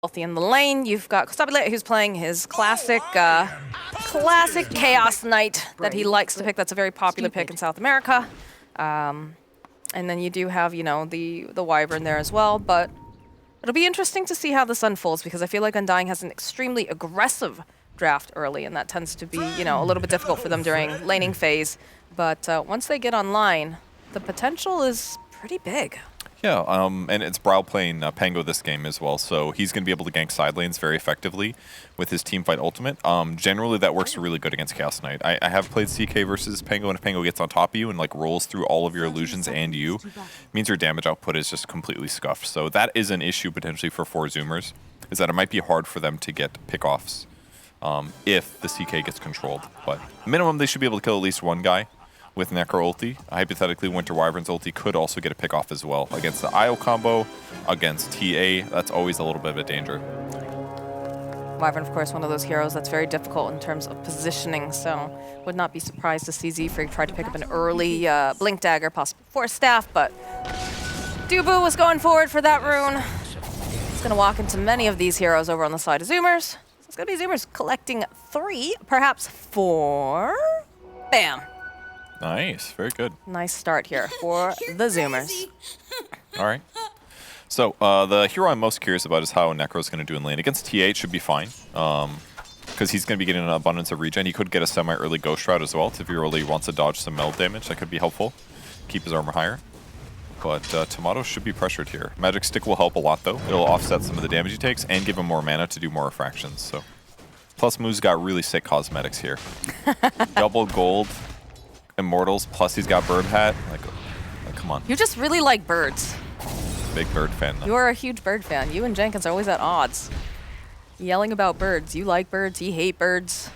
Healthy in the lane. You've got Kostabile, who's playing his classic Chaos Knight that he likes to pick. That's a very popular pick in South America. And then you do have, you know, the Wyvern there as well. But it'll be interesting to see how this unfolds because I feel like Undying has an extremely aggressive draft early, and that tends to be, you know, a little bit difficult for them during laning phase. But once they get online, the potential is pretty big. Yeah, and it's Brawl playing Pango this game as well, so he's going to be able to gank side lanes very effectively with his teamfight ultimate. Generally, that works really good against Chaos Knight. I have played CK versus Pango, and if Pango gets on top of you and like rolls through all of your illusions and you, it means your damage output is just completely scuffed. So that is an issue potentially for 4 Zoomers, is that it might be hard for them to get pickoffs if the CK gets controlled. But minimum, they should be able to kill at least one guy with Necro ulti. Hypothetically, Winter Wyvern's ulti could also get a pick off as well. Against the IO combo, against TA, that's always a little bit of a danger. Wyvern, of course, one of those heroes that's very difficult in terms of positioning, so would not be surprised to see Zfreak try to pick up an early Blink Dagger, possibly Force Staff, but Dubu was going forward for that rune. He's going to walk into many of these heroes over on the side of Zoomers. So it's going to be Zoomers collecting 3, perhaps 4. Bam. Nice, very good. Nice start here for the Zoomers. All right. So the hero I'm most curious about is how Necro's going to do in lane. Against TA, it should be fine, because he's going to be getting an abundance of regen. He could get a semi-early Ghost Shroud as well, if he really wants to dodge some meld damage. That could be helpful. Keep his armor higher. But Tomato should be pressured here. Magic Stick will help a lot, though. It'll offset some of the damage he takes and give him more mana to do more refractions. So, plus Moo's got really sick cosmetics here. Double gold. Immortals, plus he's got bird hat. Like, come on. You just really like birds. Big bird fan, though. You are a huge bird fan. You and Jenkins are always at odds. Yelling about birds. You like birds, you hate birds.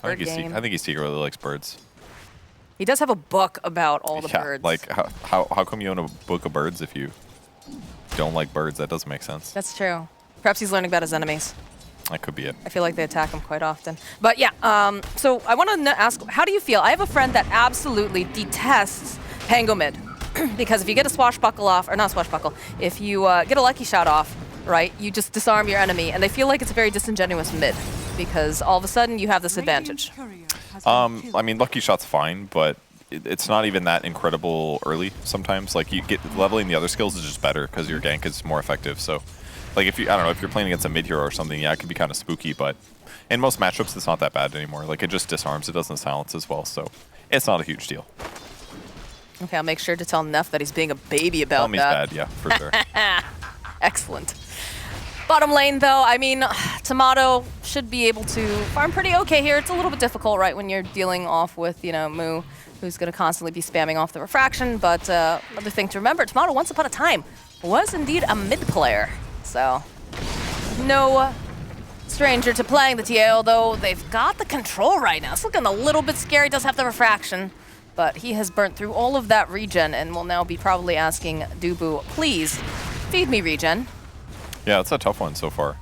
I think he secretly likes birds. He does have a book about all the birds. Like, how come you own a book of birds if you don't like birds? That doesn't make sense. That's true. Perhaps he's learning about his enemies. That could be it. I feel like they attack him quite often. But yeah, so I want to ask, how do you feel? I have a friend that absolutely detests Pango mid. Because if you get a swashbuckle off, or not swashbuckle, if you get a lucky shot off, right, you just disarm your enemy. And they feel like it's a very disingenuous mid. Because all of a sudden you have this advantage. I mean, lucky shot's fine, but it's not even that incredible early sometimes. Like, you get leveling the other skills is just better because your gank is more effective. So, like, if you, I don't know, if you're playing against a mid hero or something, yeah, it can be kind of spooky, but in most matchups, it's not that bad anymore. Like, it just disarms, it doesn't silence as well, so it's not a huge deal. Okay, I'll make sure to tell Neff that he's being a baby about Tell me he's bad, yeah, for sure. Excellent. Bottom lane, though, I mean, Tomato should be able to farm pretty okay here. It's a little bit difficult, right, when you're dealing off with, you know, Moo, who's going to constantly be spamming off the refraction, but another thing to remember, Tomato, once upon a time, was indeed a mid player. So, no stranger to playing the TA, although they've got the control right now. It's looking a little bit scary, does have the refraction, but he has burnt through all of that regen and will now be probably asking Dubu, please, feed me regen. Yeah, it's a tough one so far.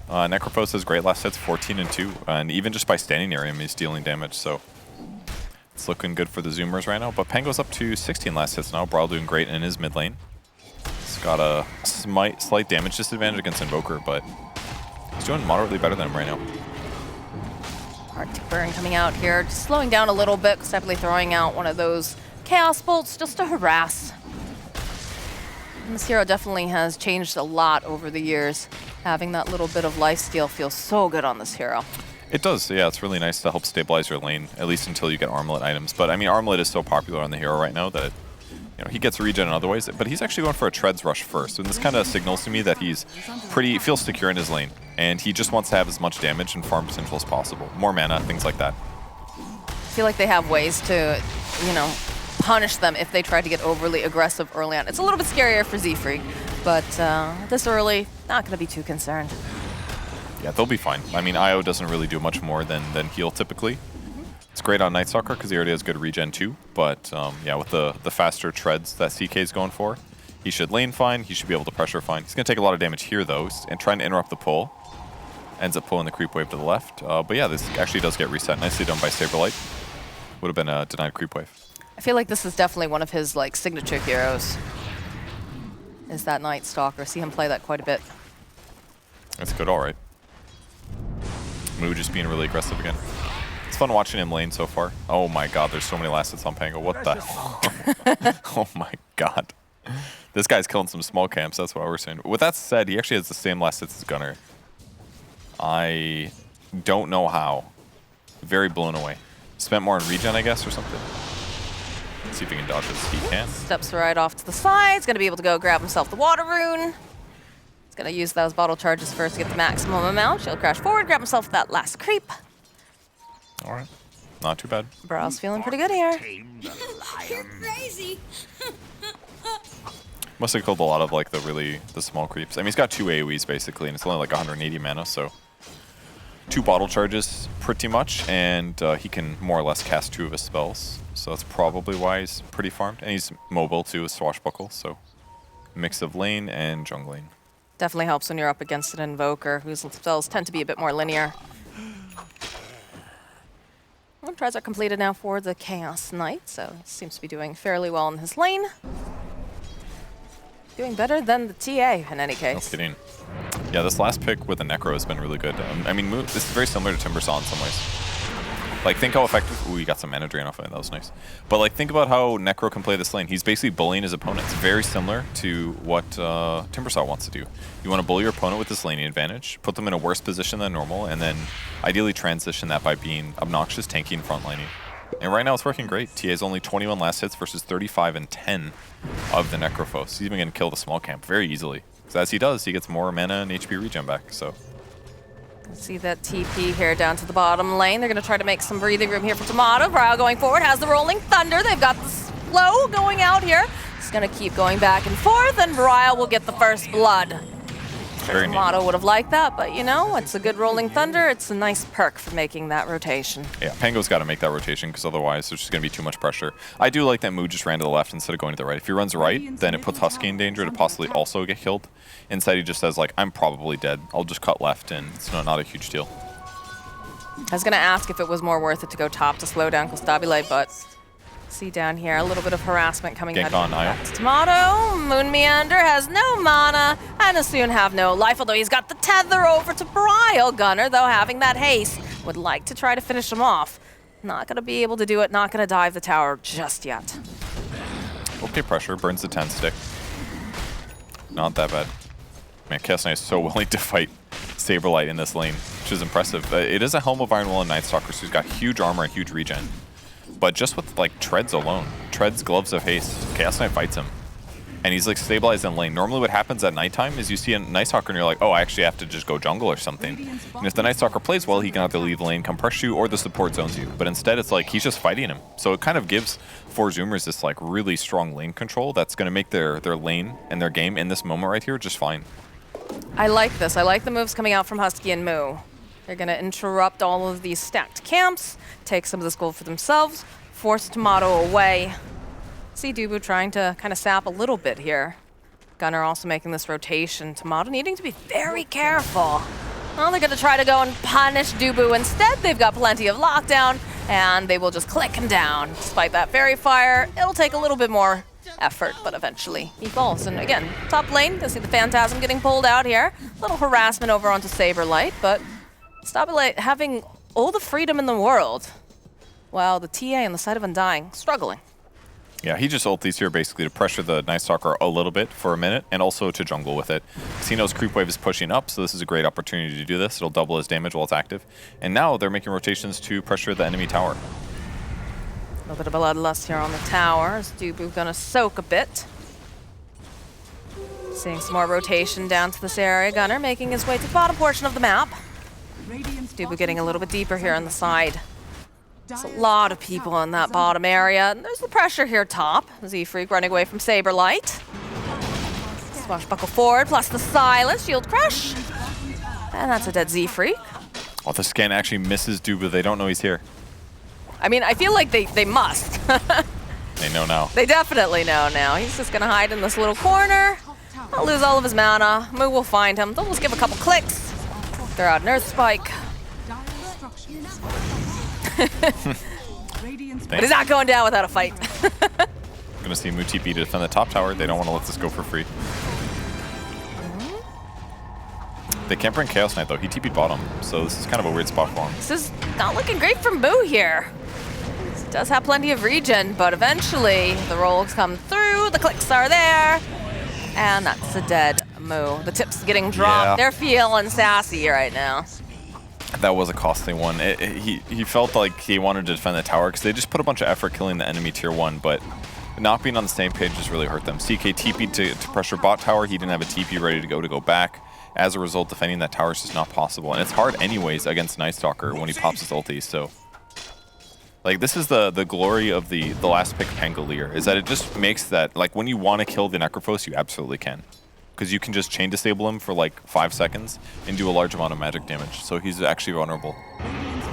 Necrophos has great last hits, 14 and 2, and even just by standing near him, he's dealing damage, so it's looking good for the Zoomers right now. But Pango's up to 16 last hits now, Brawl doing great in his mid lane. He's got a slight damage disadvantage against Invoker, but he's doing moderately better than him right now. Arctic Burn coming out here, just slowing down a little bit, simply throwing out one of those Chaos Bolts just to harass. And this hero definitely has changed a lot over the years. Having that little bit of lifesteal feels so good on this hero. It does, yeah, it's really nice to help stabilize your lane, at least until you get Armlet items. But I mean, Armlet is so popular on the hero right now that, you know, he gets regen in other ways, but he's actually going for a Treads Rush first. And this kind of signals to me that he's feels secure in his lane. And he just wants to have as much damage and farm potential as possible. More mana, things like that. I feel like they have ways to, you know, punish them if they try to get overly aggressive early on. It's a little bit scarier for Zfreak, but this early, not going to be too concerned. Yeah, they'll be fine. I mean, IO doesn't really do much more than heal typically. It's great on Night Stalker because he already has good regen too, but yeah, with the faster treads that CK is going for, he should lane fine, he should be able to pressure fine. He's going to take a lot of damage here though, and trying to interrupt the pull. Ends up pulling the creep wave to the left. But yeah, this actually does get reset. Nicely done by Saberlight. Would have been a denied creep wave. I feel like this is definitely one of his like signature heroes. Is that Night Stalker. See him play that quite a bit. That's good, all right. Moo just being really aggressive again. It's fun watching him lane so far. Oh my god, there's so many last hits on Pango. What the hell? Oh my god. This guy's killing some small camps, that's what we're saying. With that said, he actually has the same last hits as Gunner. I don't know how. Very blown away. Spent more on regen, I guess, or something. Let's see if he can dodge this. He can. Steps right off to the side. He's going to be able to go grab himself the water rune. He's going to use those bottle charges first to get the maximum amount. Shield crash forward, grab himself that last creep. All right. Not too bad. Brow's feeling pretty good here. You're crazy. Must have killed a lot of like the small creeps. I mean, he's got 2 AoEs basically, and it's only like 180 mana, so 2 bottle charges pretty much, and he can more or less cast 2 of his spells. So that's probably why he's pretty farmed, and he's mobile too with Swashbuckle. So mix of lane and jungling. Definitely helps when you're up against an invoker whose spells tend to be a bit more linear. Well, tries are completed now for the Chaos Knight, so he seems to be doing fairly well in his lane. Doing better than the TA in any case. No kidding. Yeah, this last pick with the Necro has been really good. I mean, this is very similar to Timbersaw in some ways. Like, think how effective... Ooh, you got some mana drain off of it. That was nice. But, like, think about how Necro can play this lane. He's basically bullying his opponents. Very similar to what Timbersaw wants to do. You want to bully your opponent with this laning advantage, put them in a worse position than normal, and then ideally transition that by being obnoxious, tanky, and frontlining. And right now it's working great. TA's only 21 last hits versus 35 and 10 of the Necrophos. He's even going to kill the small camp very easily. So as he does, he gets more mana and HP regen back. So see that TP here down to the bottom lane. They're going to try to make some breathing room here for Tomato. Brow going forward, has the Rolling Thunder. They've got the slow going out here. He's going to keep going back and forth, and Brial will get the first blood. very neat. Tomato would have liked that, but you know, it's a good Rolling Thunder. It's a nice perk for making that rotation. Yeah, Pango's got to make that rotation because otherwise there's just going to be too much pressure. I do like that Moo just ran to the left instead of going to the right. If he runs right, then it puts Husky in danger to possibly also get killed. Instead, he just says, like, I'm probably dead. I'll just cut left, and it's not a huge deal. I was going to ask if it was more worth it to go top to slow down Constabulate, but see down here, a little bit of harassment coming Gank on Io. Tomato, Moon Meander has no mana, and will soon have no life, although he's got the tether over to Brial. Gunner, though, having that haste, would like to try to finish him off. Not going to be able to do it, not going to dive the tower just yet. Okay, pressure, burns the 10 stick. Not that bad. Man, Chaos Knight is so willing to fight Saberlight in this lane, which is impressive. It is a Helm of Iron Will and Night Stalker, so he's got huge armor and huge regen. But just with, like, Treads alone, Treads, Gloves of Haste, Chaos Knight fights him. And he's, like, stabilized in lane. Normally what happens at nighttime is you see a Night Stalker and you're like, oh, I actually have to just go jungle or something. And if the Night Stalker plays well, he can either leave the lane, come pressure you, or the support zones you. But instead, it's like he's just fighting him. So it kind of gives Four Zoomers this, like, really strong lane control that's going to make their lane and their game in this moment right here just fine. I like this. I like the moves coming out from Husky and Moo. They're going to interrupt all of these stacked camps, take some of this gold for themselves, force Tomato away. See Dubu trying to kind of sap a little bit here. Gunner also making this rotation. Tomato needing to be very careful. Well, they're going to try to go and punish Dubu instead. They've got plenty of lockdown, and they will just click him down. Despite that Fairy Fire, it'll take a little bit more effort, but eventually he falls. And again, top lane, you see the Phantasm getting pulled out here. A little harassment over onto Saberlight, but Stabulate having all the freedom in the world, while the TA on the side of Undying struggling. Yeah, he just ultis here basically to pressure the Night Stalker a little bit for a minute, and also to jungle with it. He knows Creep Wave is pushing up, so this is a great opportunity to do this. It'll double his damage while it's active. And now they're making rotations to pressure the enemy tower. A little bit of bloodlust here on the tower. Is Dubu gonna soak a bit? Seeing some more rotation down to this area. Gunner making his way to the bottom portion of the map. Dubu getting a little bit deeper here on the side. There's a lot of people in that bottom area. And there's the pressure here top. Z-Freak running away from Saberlight. Swashbuckle forward, plus the silence. Shield crush. And that's a dead Z-Freak. Oh, the scan actually misses Dubu. They don't know he's here. I mean, I feel like they must. They know now. They definitely know now. He's just going to hide in this little corner. He'll lose all of his mana. Moo will find him. They'll just give a couple clicks. Throw out an Earth Spike. But he's not going down without a fight. Gonna see Moo TP to defend the top tower. They don't want to let this go for free. They can't bring Chaos Knight though. He TP'd bottom, so this is kind of a weird spot for him. This is not looking great from Moo here. He does have plenty of regen, but eventually the rolls come through, the clicks are there, and that's a dead Moo. The tip's getting dropped. Yeah. They're feeling sassy right now. That was a costly one. He felt like he wanted to defend the tower because they just put a bunch of effort killing the enemy tier 1, but not being on the same page just really hurt them. CK TP'd to pressure bot tower. He didn't have a TP ready to go back. As a result, defending that tower is just not possible. And it's hard anyways against Night Stalker when he pops his ulti. So, like, this is the glory of the last pick Pangolier, is that it just makes that, like, when you want to kill the Necrophos, you absolutely can. Because you can just chain disable him for like 5 seconds and do a large amount of magic damage. So he's actually vulnerable.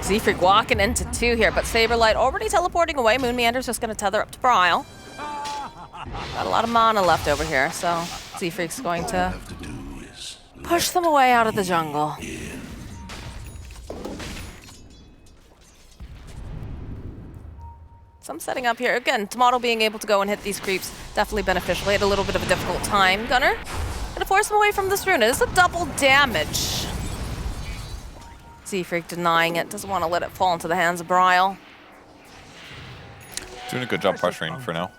Z-Freak walking into 2 here, but Saberlight already teleporting away. Moon Meander's just going to tether up to Bryle. Got a lot of mana left over here, so Z-Freak's going to push them away out of the jungle. Some setting up here. Again, Tomato being able to go and hit these creeps, definitely beneficial. He had a little bit of a difficult time. Gunner, gonna force him away from this rune. It is a double damage. Z-Freak denying it, doesn't want to let it fall into the hands of Bryle. Doing a good job pressuring for now.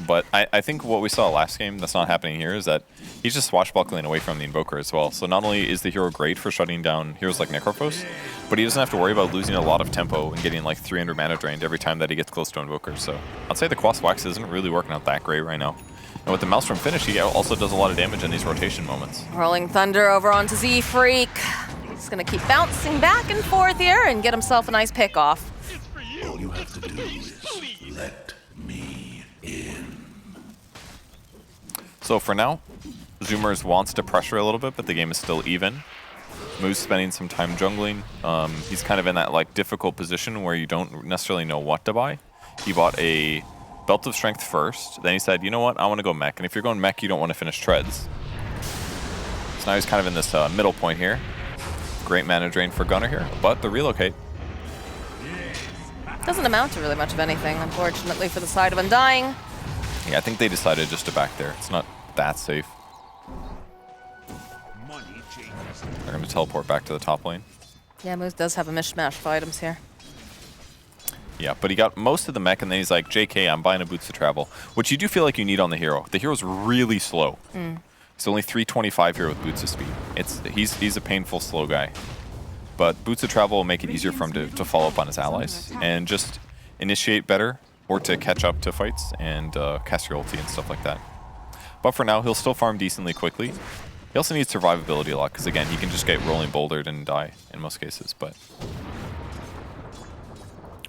But I think what we saw last game that's not happening here is that he's just swashbuckling away from the Invoker as well. So not only is the hero great for shutting down heroes like Necrophos, but he doesn't have to worry about losing a lot of tempo and getting like 300 mana drained every time that he gets close to Invoker. So I'd say the Quas Wax isn't really working out that great right now. And with the Maelstrom finish, he also does a lot of damage in these rotation moments. Rolling Thunder over onto Z-Freak. He's gonna keep bouncing back and forth here and get himself a nice pick off. All you have to do is let me in. So for now, Zoomers wants to pressure a little bit, but the game is still even. Moo's spending some time jungling. He's kind of in that like difficult position where you don't necessarily know what to buy. He bought a Belt of Strength first, then he said, you know what, I want to go mech. And if you're going mech, you don't want to finish treads. So now he's kind of in this middle point here. Great mana drain for Gunner here, but the relocate. Doesn't amount to really much of anything, unfortunately, for the side of Undying. Yeah, I think they decided just to back there. It's not that safe. They're going to teleport back to the top lane. Yeah, Moose does have a mishmash of items here. Yeah, but he got most of the mech, and then he's like, JK, I'm buying a Boots to Travel, which you do feel like you need on the hero. The hero's really slow. It's only 325 here with Boots of Speed. He's a painful, slow guy. But Boots of Travel will make it easier for him to follow up on his allies and just initiate better or to catch up to fights and cast your ulti and stuff like that. But for now, he'll still farm decently quickly. He also needs survivability a lot, because again, he can just get rolling bouldered and die in most cases. But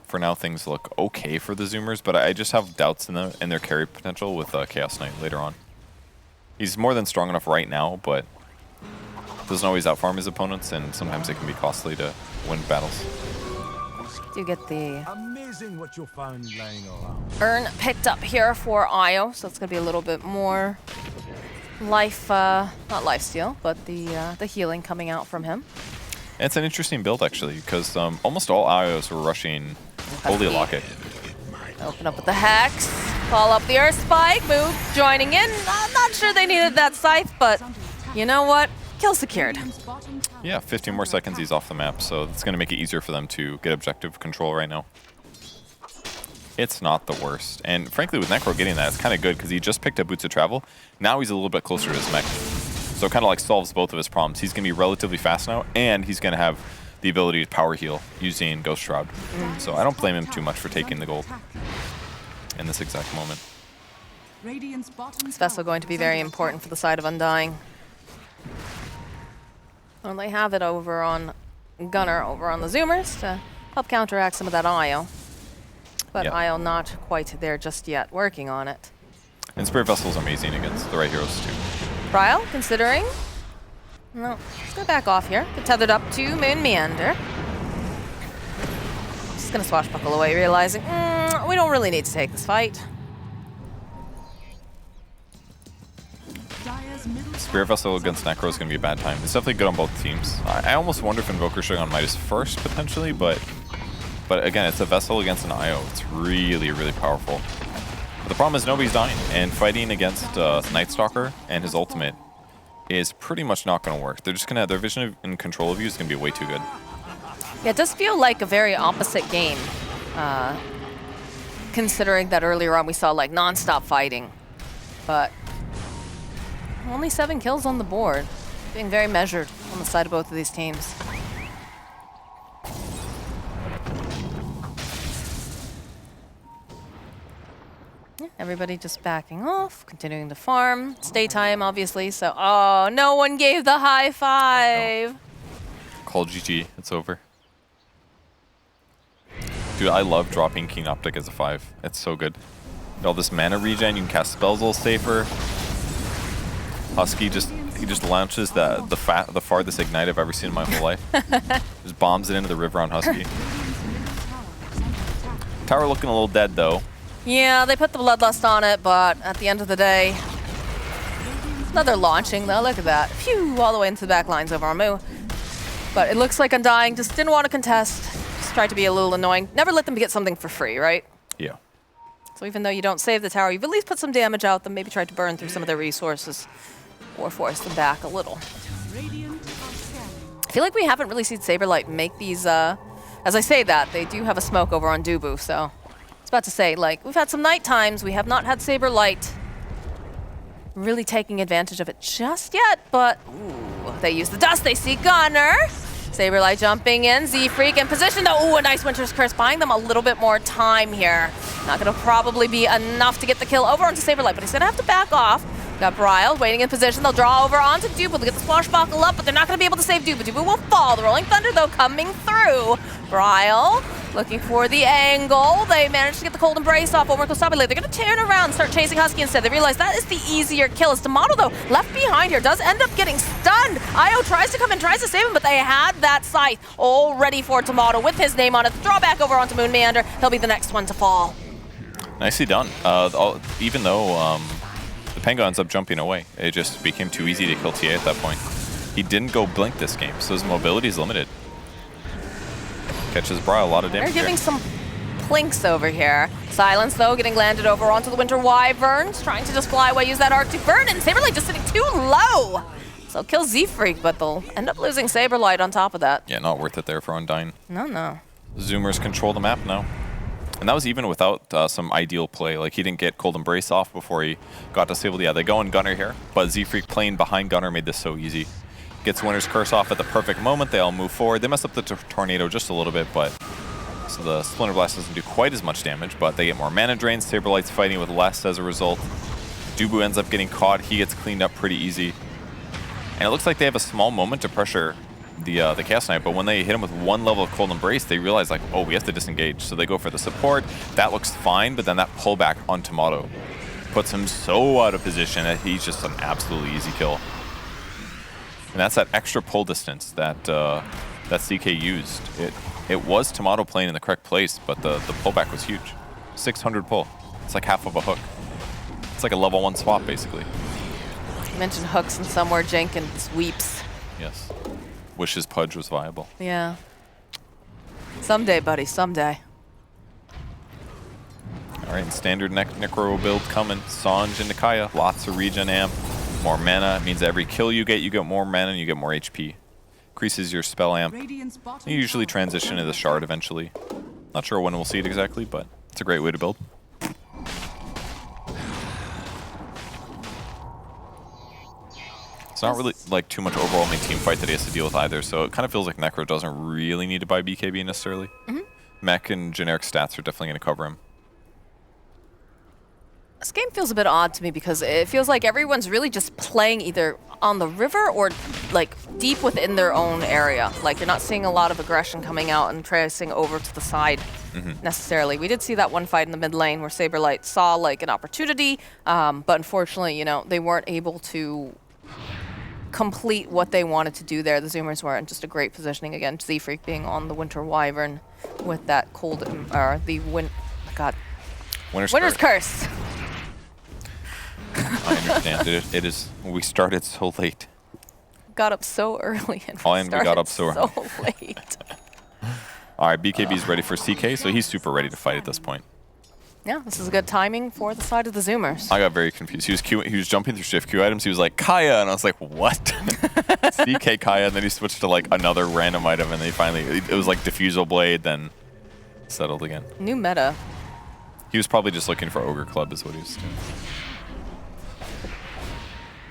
for now, things look okay for the Zoomers, but I just have doubts in their carry potential with Chaos Knight later on. He's more than strong enough right now, but doesn't always outfarm his opponents, and sometimes it can be costly to win battles. Do get the Amazing what you'll find laying around. urn picked up here for Io, so it's going to be a little bit more life, not lifesteal, but the healing coming out from him. And it's an interesting build, actually, because almost all Ios were rushing Holy Locket. Open up with the Hex, follow up the Earth Spike, move, joining in. I'm not sure they needed that Scythe, but you know what? Kill secured. Yeah, 15 more seconds, he's off the map, so it's going to make it easier for them to get objective control right now. It's not the worst. And frankly, with Necro getting that, it's kind of good, because he just picked up Boots of Travel. Now he's a little bit closer to his mech. So it kind of like solves both of his problems. He's going to be relatively fast now, and he's going to have the ability to power heal using Ghost Shroud. So I don't blame him too much for taking the gold in this exact moment. This vessel going to be very important for the side of Undying. Well, they have it over on Gunner, over on the Zoomers, to help counteract some of that Io. But Yep. Io not quite there just yet, working on it. And Spirit Vessel's amazing against the right heroes too. Bryle, considering? No, let's go back off here. Get tethered up to Moon Meander. Just gonna swashbuckle away, realizing we don't really need to take this fight. Spirit Vessel against Necro is going to be a bad time. It's definitely good on both teams. I almost wonder if Invoker should have gone Midas first, potentially, but again, it's a Vessel against an IO. It's really, really powerful. But the problem is nobody's dying, and fighting against Night Stalker and his ultimate is pretty much not going to work. They're just going to have their vision and control of you is going to be way too good. Yeah, it does feel like a very opposite game, considering that earlier on we saw like non-stop fighting, but only 7 kills on the board, being very measured on the side of both of these teams. Yeah, everybody just backing off, continuing to farm. It's daytime, obviously, so oh, no one gave the high five. No. Call GG, it's over. Dude, I love dropping King Optic as a 5. It's so good. All this mana regen, you can cast spells a little safer. Husky he just launches the farthest ignite I've ever seen in my whole life. Just bombs it into the river on Husky. Tower looking a little dead though. Yeah, they put the Bloodlust on it, but at the end of the day, another launching though. Look at that. Phew, all the way into the back lines over on Moo. But it looks like Undying just didn't want to contest. Just tried to be a little annoying. Never let them get something for free, right? Yeah. So even though you don't save the tower, you've at least put some damage out them, maybe tried to burn through some of their resources or force them back a little. I feel like we haven't really seen Saberlight make these, as I say that, they do have a smoke over on Dubu, so I was about to say, like, we've had some night times, we have not had Saberlight really taking advantage of it just yet, but ooh, they use the dust, they see Gunner. Saberlight jumping in, Z-Freak in position though. Ooh, a nice Winter's Curse, buying them a little bit more time here. Not gonna probably be enough to get the kill over onto Saberlight, but he's gonna have to back off. Got Bryle waiting in position. They'll draw over onto Dubu to get the swashbuckle up, but they're not gonna be able to save Dubu. Dubu will fall. The Rolling Thunder though coming through. Bryle looking for the angle. They managed to get the Cold Embrace off over Kostabi. They're gonna turn around and start chasing Husky instead. They realize that is the easier kill. As Tomato though, left behind here, does end up getting stunned. Io tries to come in, tries to save him, but they had that scythe all ready for Tomato with his name on it. Draw back over onto Moon Meander. He'll be the next one to fall. Nicely done. Even though the Pango ends up jumping away, it just became too easy to kill TA at that point. He didn't go blink this game, so his mobility is limited. Catches Bra a lot of damage. They're giving some plinks over here. Silence though, getting landed over onto the Winter Wyverns, trying to just fly away, use that arc to burn, and Saberlight just sitting too low. So kill Z-Freak, but they'll end up losing Saberlight on top of that. Yeah, not worth it there for Undying. No. Zoomers control the map now. And that was even without some ideal play. Like, he didn't get Cold Embrace off before he got disabled. Yeah, they go in Gunner here, but Z-Freak playing behind Gunner made this so easy. Gets Winter's Curse off at the perfect moment. They all move forward. They mess up the Tornado just a little bit, but so the Splinter Blast doesn't do quite as much damage, but they get more mana drains. Saberlight's fighting with less as a result. Dubu ends up getting caught. He gets cleaned up pretty easy. And it looks like they have a small moment to pressure the Chaos Knight, but when they hit him with one level of Cold Embrace, they realize, like, oh, we have to disengage. So they go for the support. That looks fine, but then that pullback on Tomato puts him so out of position that he's just an absolutely easy kill. And that's that extra pull distance that that CK used. It was Tomato playing in the correct place, but the pullback was huge. 600 pull. It's like half of a hook. It's like a level 1 swap, basically. You mentioned hooks and somewhere Jenkins weeps. Yes. Wishes Pudge was viable. Yeah. Someday, buddy, someday. All right, and standard Necro build coming. Sanj and Nikaya, lots of regen amp. More mana. It means every kill you get more mana and you get more HP. Increases your spell amp. You usually transition to the shard eventually. Not sure when we'll see it exactly, but it's a great way to build. It's not really like too much overwhelming team fight that he has to deal with either, so it kind of feels like Necro doesn't really need to buy BKB necessarily. Mech and generic stats are definitely going to cover him. This game feels a bit odd to me because it feels like everyone's really just playing either on the river or like deep within their own area. Like you're not seeing a lot of aggression coming out and tracing over to the side necessarily. We did see that one fight in the mid lane where Saberlight saw like an opportunity, but unfortunately, you know, they weren't able to complete what they wanted to do there. The Zoomers were in just a great positioning again. Z-Freak being on the Winter Wyvern with that cold, or the Winter's Curse. I understand. It is. We started so late. Got up so early and we got up so early. late. All right, BKB's ready for CK, so he's super ready to fight at this point. Yeah, this is good timing for the side of the Zoomers. I got very confused. He was jumping through shift Q items. He was like Kaya, and I was like, what? CK Kaya, and then he switched to like another random item, and then it was like Diffusal Blade, then settled again. New meta. He was probably just looking for Ogre Club, is what he was doing.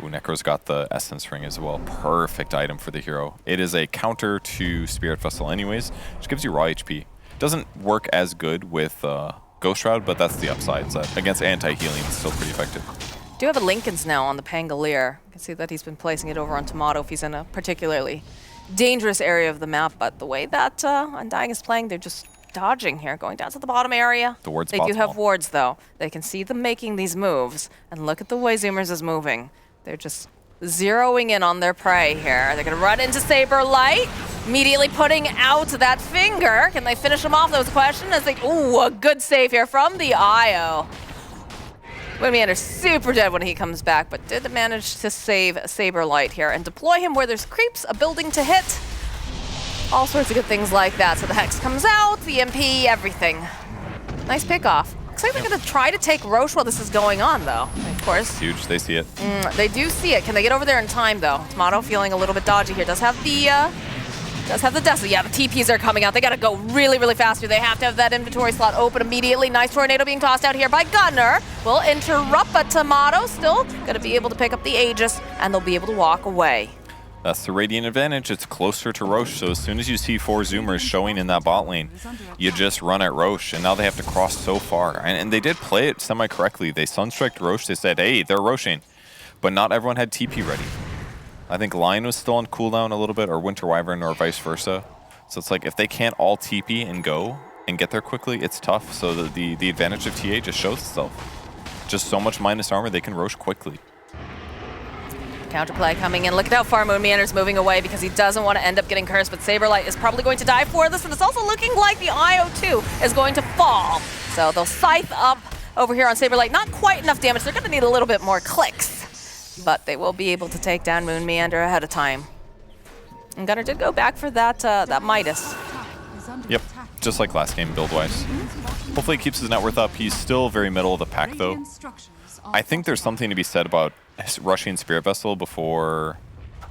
Ooh, Necro's got the Essence Ring as well. Perfect item for the hero. It is a counter to Spirit Vessel anyways, which gives you raw HP. Doesn't work as good with Ghost Shroud, but that's the upside. So against anti-healing, it's still pretty effective. Do have a Lincoln's now on the Pangolier. You can see that he's been placing it over on Tomato if he's in a particularly dangerous area of the map, but the way that Undying is playing, they're just dodging here, going down to the bottom area. The ward They spot's do have small. wards, though. They can see them making these moves, and look at the way Zoomers is moving. They're just zeroing in on their prey here. They're going to run into Saber Light, immediately putting out that finger. Can they finish him off? That was the question. As they, ooh, a good save here from the IO. Windmeander's super dead when he comes back, but did manage to save Saber Light here and deploy him where there's creeps, a building to hit. All sorts of good things like that. So the Hex comes out, the MP, everything. Nice pickoff. Looks like they're going to try to take Roche while this is going on, though. Of course. Huge, they see it. They do see it. Can they get over there in time, though? Tomato feeling a little bit dodgy here. Does have the Dessa. Yeah, the TPs are coming out. They got to go really, really fast here. They have to have that inventory slot open immediately. Nice tornado being tossed out here by Gunner. Will interrupt, but Tomato still going to be able to pick up the Aegis, and they'll be able to walk away. That's the Radiant advantage. It's closer to Roche, so as soon as you see 4 Zoomers showing in that bot lane, you just run at Roche, and now they have to cross so far. And they did play it semi-correctly. They sunstriked Roche. They said, hey, they're Roshing. But not everyone had TP ready. I think Lion was still on cooldown a little bit, or Winter Wyvern, or vice versa. So it's like, if they can't all TP and go and get there quickly, it's tough. So the advantage of TA just shows itself. Just so much minus armor, they can Roche quickly. Counterplay coming in. Look at how far Moonmeander's moving away because he doesn't want to end up getting cursed, but Saberlight is probably going to die for this, and it's also looking like the IO2 is going to fall. So they'll scythe up over here on Saberlight. Not quite enough damage. They're going to need a little bit more clicks, but they will be able to take down Moonmeander ahead of time. And Gunner did go back for that Midas. Yep, just like last game build-wise. Hopefully he keeps his net worth up. He's still very middle of the pack, though. I think there's something to be said about rushing Spirit Vessel before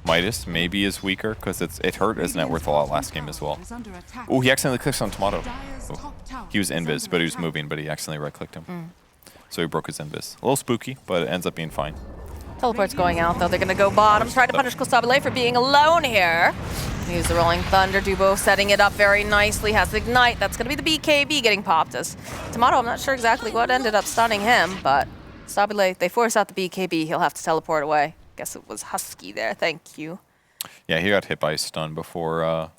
Midas maybe is weaker, because it hurt his net worth a lot last game as well. Oh, he accidentally clicks on Tomato. Ooh. He was invis, but he was moving, but he accidentally right-clicked him. So he broke his invis. A little spooky, but it ends up being fine. Teleport's going out, though. They're going to go bottom, try to punish Costabile for being alone here. Use the Rolling Thunder. Dubo setting it up very nicely. Has Ignite. That's going to be the BKB getting popped. As Tomato, I'm not sure exactly what ended up stunning him, but Costabile, they force out the BKB. He'll have to teleport away. Guess it was Husky there. Thank you. Yeah, he got hit by a stun before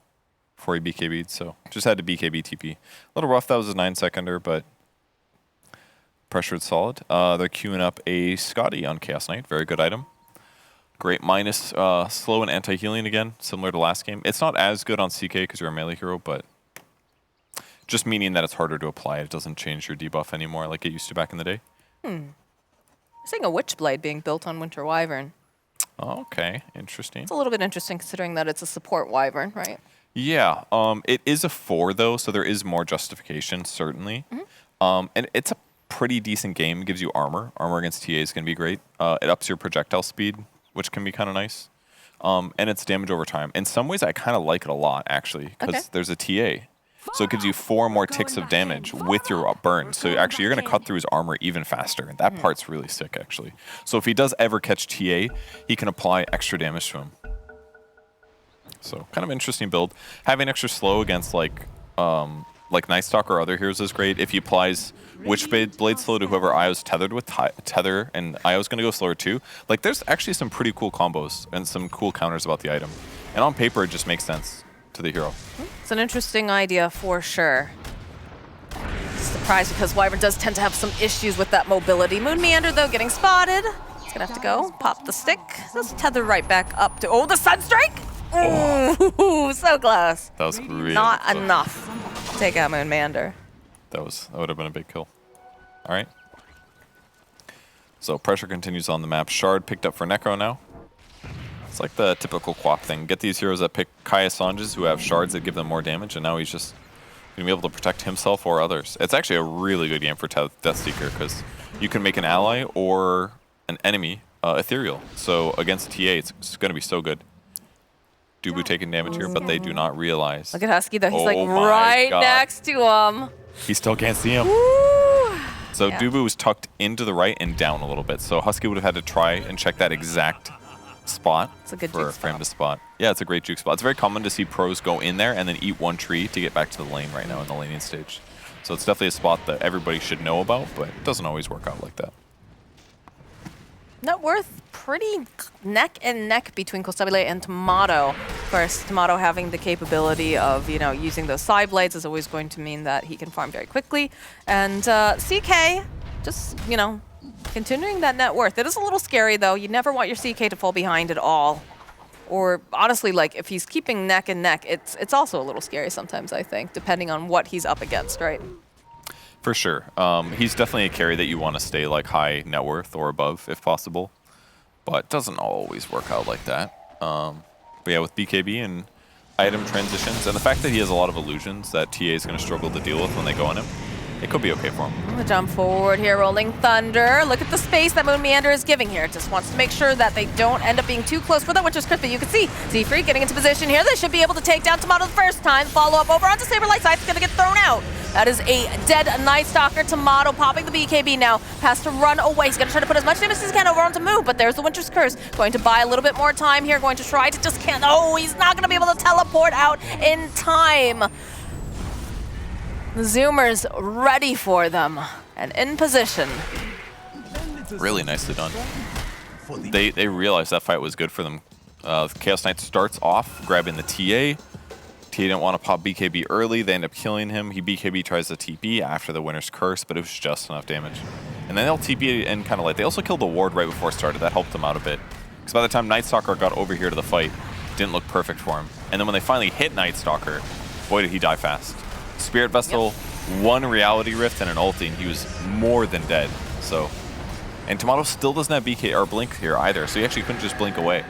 he BKB'd, so just had to BKB TP. A little rough, that was a 9-seconder, but pressured solid. They're queuing up a Scotty on Chaos Knight. Very good item. Great minus slow and anti-healing again, similar to last game. It's not as good on CK because you're a melee hero, but just meaning that it's harder to apply. It doesn't change your debuff anymore like it used to back in the day. I'm seeing a Witchblade being built on Winter Wyvern. Okay, interesting. It's a little bit interesting considering that it's a support Wyvern, right? Yeah, it is a 4 though, so there is more justification, certainly. And it's a pretty decent game. It gives you armor. Armor against TA is going to be great. It ups your projectile speed, which can be kind of nice. And it's damage over time. In some ways, I kind of like it a lot, actually, because there's a TA. So it gives you 4 more ticks of damage with your burn. So actually, you're going to cut through his armor even faster. And that part's really sick, actually. So if he does ever catch TA, he can apply extra damage to him. So kind of interesting build. Having extra slow against like Night Stalker or other heroes is great. If he applies Witchblade slow to whoever IO's tethered with, tether, and IO's going to go slower too. Like, there's actually some pretty cool combos and some cool counters about the item. And on paper, it just makes sense to the hero. It's an interesting idea for sure. Surprised because Wyvern does tend to have some issues with that mobility. Moonmeander, though, getting spotted. He's going to have to go pop the stick. Just tether right back up to... Oh, the Sunstrike! Ooh, so close. That was really Not close. enough to take out Moonmeander. That would have been a big kill. All right. So pressure continues on the map. Shard picked up for Necro now. It's like the typical Quap thing. Get these heroes that pick Kaya Sanjas who have shards that give them more damage, and now he's just to be able to protect himself or others. It's actually a really good game for Deathseeker because you can make an ally or an enemy ethereal. So against TA, it's going to be so good. Dubu taking damage here, but they do not realize. Look at Husky though. He's Oh like my right God. next to him. He still can't see him. Woo. So Yeah. Dubu was tucked into the right and down a little bit. So Husky would have had to try and check that exact spot It's a good for juke him spot. to spot. Yeah, it's a great juke spot. It's very common to see pros go in there and then eat one tree to get back to the lane right now in the laning stage. So it's definitely a spot that everybody should know about, but it doesn't always work out like that. Net worth pretty neck and neck between Costabile and Tomato. Of course, Tomato having the capability of, using those side blades is always going to mean that he can farm very quickly. And CK, just, continuing that net worth. It is a little scary, though. You never want your CK to fall behind at all. Or honestly, like, if he's keeping neck and neck, it's also a little scary sometimes, I think, depending on what he's up against, right? For sure. He's definitely a carry that you want to stay like high net worth or above if possible, but it doesn't always work out like that. But yeah, with BKB and item transitions and the fact that he has a lot of illusions that TA is going to struggle to deal with when they go on him, it could be okay for him. The jump forward here, Rolling Thunder. Look at the space that Moon Meander is giving here. Just wants to make sure that they don't end up being too close for that Winter's Curse. But you can see Z-Freak getting into position here. They should be able to take down Tomato the first time. Follow up over onto Saberlight Side. It's going to get thrown out. That is a dead Night Stalker. Tomato popping the BKB now. Has to run away. He's going to try to put as much damage as he can over onto Moo, but there's the Winter's Curse. Going to buy a little bit more time here. Going to try to just can't. Oh, he's not going to be able to teleport out in time. The Zoomers ready for them and in position. Really nicely done. They realized that fight was good for them. Chaos Knight starts off grabbing the TA. TA didn't want to pop BKB early. They end up killing him. BKB tries to TP after the Winter's Curse, but it was just enough damage. And then they'll TP in kind of late. They also killed the ward right before it started. That helped them out a bit. Because by the time Night Stalker got over here to the fight, it didn't look perfect for him. And then when they finally hit Night Stalker, boy did he die fast. Spirit Vessel, one Reality Rift and an ulti, and he was more than dead. So, and Tomato still doesn't have BK or Blink here either, so he actually couldn't just blink away.